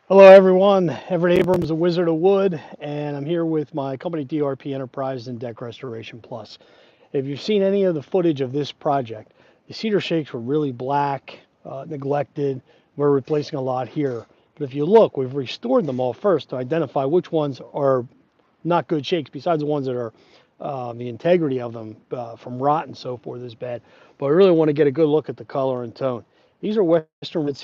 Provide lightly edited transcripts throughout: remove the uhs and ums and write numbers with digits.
Hello, everyone. Everett Abrams, the Wizard of Wood, and I'm here with my company DRP Enterprise and Deck Restoration Plus. If you've seen any of the footage of this project, the cedar shakes were really black, neglected. We're replacing a lot here. But if you look, we've restored them all first to identify which ones are not good shakes, besides the ones that are the integrity of them from rot and so forth is bad. But I really want to get a good look at the color and tone. These are Western Red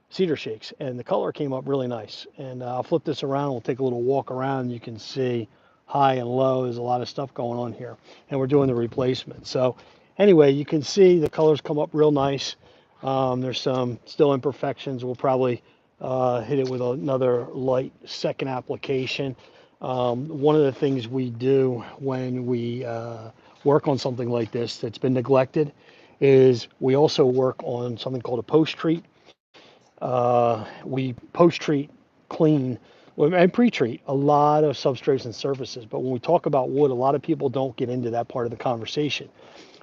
Cedar shakes, and the color came up really nice. And I'll flip this around. We'll take a little walk around. You can see high and low. There's a lot of stuff going on here, and we're doing the replacement. So anyway, you can see the colors come up real nice. There's some still imperfections. We'll probably hit it with another light second application. One of the things we do when we work on something like this that's been neglected is we also work on something called a post treat. We post-treat, clean, and pre-treat a lot of substrates and surfaces. But when we talk about wood, a lot of people don't get into that part of the conversation,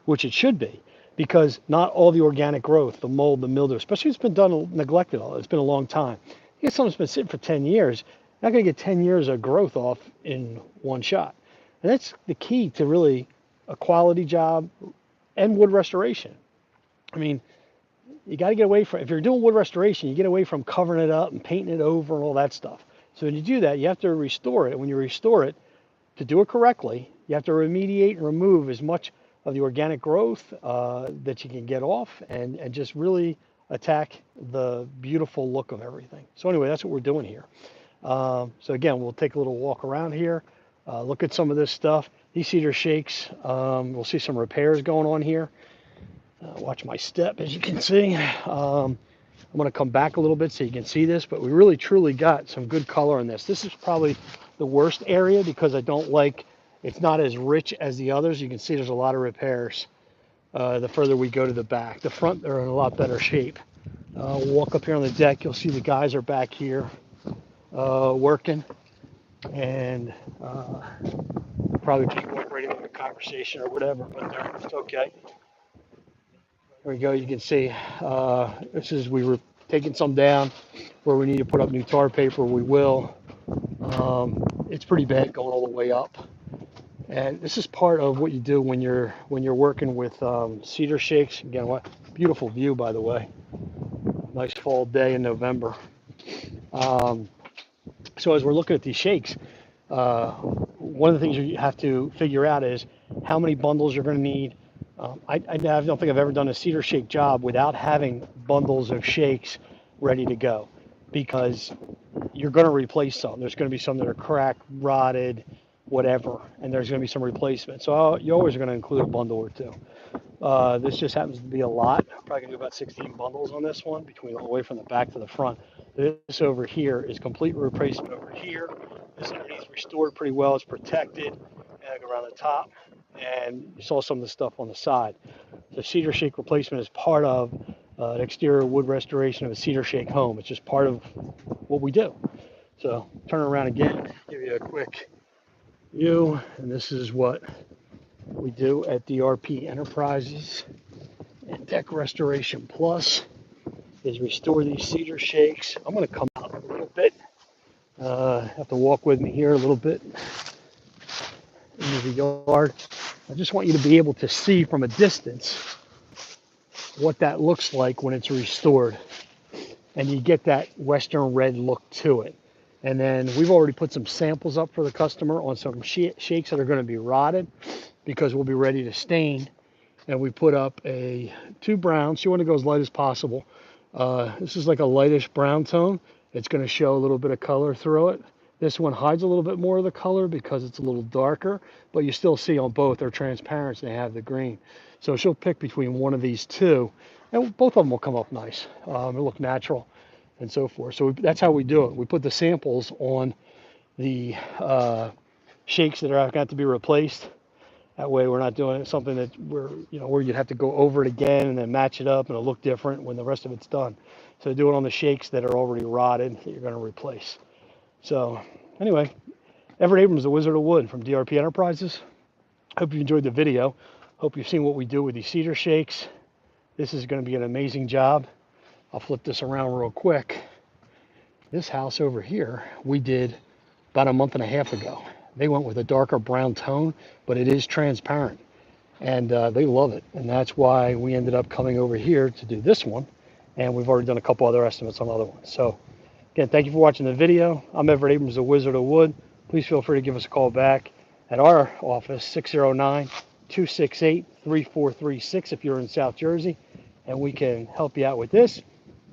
which it should be, because not all the organic growth, the mold, the mildew, especially if it's been done neglected, it's been a long time. You get something that's been sitting for 10 years, you're not going to get 10 years of growth off in one shot. And that's the key to really a quality job and wood restoration. I mean, you got to get away from, if you're doing wood restoration, you get away from covering it up and painting it over and all that stuff. So when you do that, you have to restore it. And when you restore it, to do it correctly, you have to remediate and remove as much of the organic growth that you can get off, and just really attack the beautiful look of everything. So anyway, that's what we're doing here. So again, we'll take a little walk around here, look at some of this stuff. These cedar shakes, we'll see some repairs going on here. Watch my step, as you can see. I'm going to come back a little bit so you can see this, but we really truly got some good color in this. This is probably the worst area because I don't like, it's not as rich as the others. You can see there's a lot of repairs the further we go to the back. The front, they're in a lot better shape. We'll walk up here on the deck. You'll see the guys are back here working, and probably just walk right into the conversation or whatever, but it's okay. There we go. You can see this is, we were taking some down where we need to put up new tar paper. We will. It's pretty bad going all the way up, and this is part of what you do when you're working with cedar shakes. Again, what beautiful view, by the way. Nice fall day in November. Um, so as we're looking at these shakes, one of the things you have to figure out is how many bundles you're going to need. I don't think I've ever done a cedar shake job without having bundles of shakes ready to go, because you're going to replace some. There's going to be some that are cracked, rotted, whatever, and there's going to be some replacement. So you always are going to include a bundle or two. This just happens to be a lot. I'm probably going to do about 16 bundles on this one, between all the way from the back to the front. This over here is complete replacement over here. This underneath restored pretty well. It's protected. And I go around the top, and you saw some of the stuff on the side. The cedar shake replacement is part of an exterior wood restoration of a cedar shake home. It's just part of what we do. So turn around again, give you a quick view, and this is what we do at DRP Enterprises and Deck Restoration Plus, is restore these cedar shakes. I'm going to come out a little bit. Have to walk with me here a little bit into the yard. I just want you to be able to see from a distance what that looks like when it's restored, and you get that western red look to it. And then we've already put some samples up for the customer on some shakes that are going to be rotted, because we'll be ready to stain. And we put up two browns. You want to go as light as possible. This is like a lightish brown tone. It's going to show a little bit of color through it. This one hides a little bit more of the color because it's a little darker, but you still see on both, they're transparent and they have the green. So she'll pick between one of these two, and both of them will come up nice. It'll look natural and so forth. So that's how we do it. We put the samples on the shakes that are going to be replaced. That way we're not doing something that where you'd have to go over it again and then match it up and it'll look different when the rest of it's done. So do it on the shakes that are already rotted that you're going to replace. So anyway, Everett Abrams, the Wizard of Wood from DRP Enterprises. Hope you enjoyed the video. Hope you've seen what we do with these cedar shakes. This is going to be an amazing job. I'll flip this around real quick. This house over here, we did about a month and a half ago. They went with a darker brown tone, but it is transparent, and they love it. And that's why we ended up coming over here to do this one. And we've already done a couple other estimates on other ones. So again, thank you for watching the video. I'm Everett Abrams, the Wizard of Wood. Please feel free to give us a call back at our office, 609-268-3436 if you're in South Jersey, and we can help you out with this.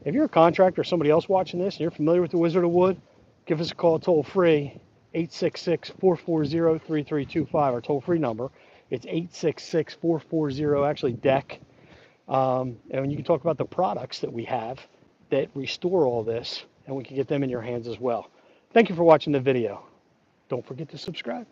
If you're a contractor or somebody else watching this and you're familiar with the Wizard of Wood, give us a call toll free, 866-440-3325, our toll free number. It's 866-440, actually DEC. And you can talk about the products that we have that restore all this, and we can get them in your hands as well. Thank you for watching the video. Don't forget to subscribe.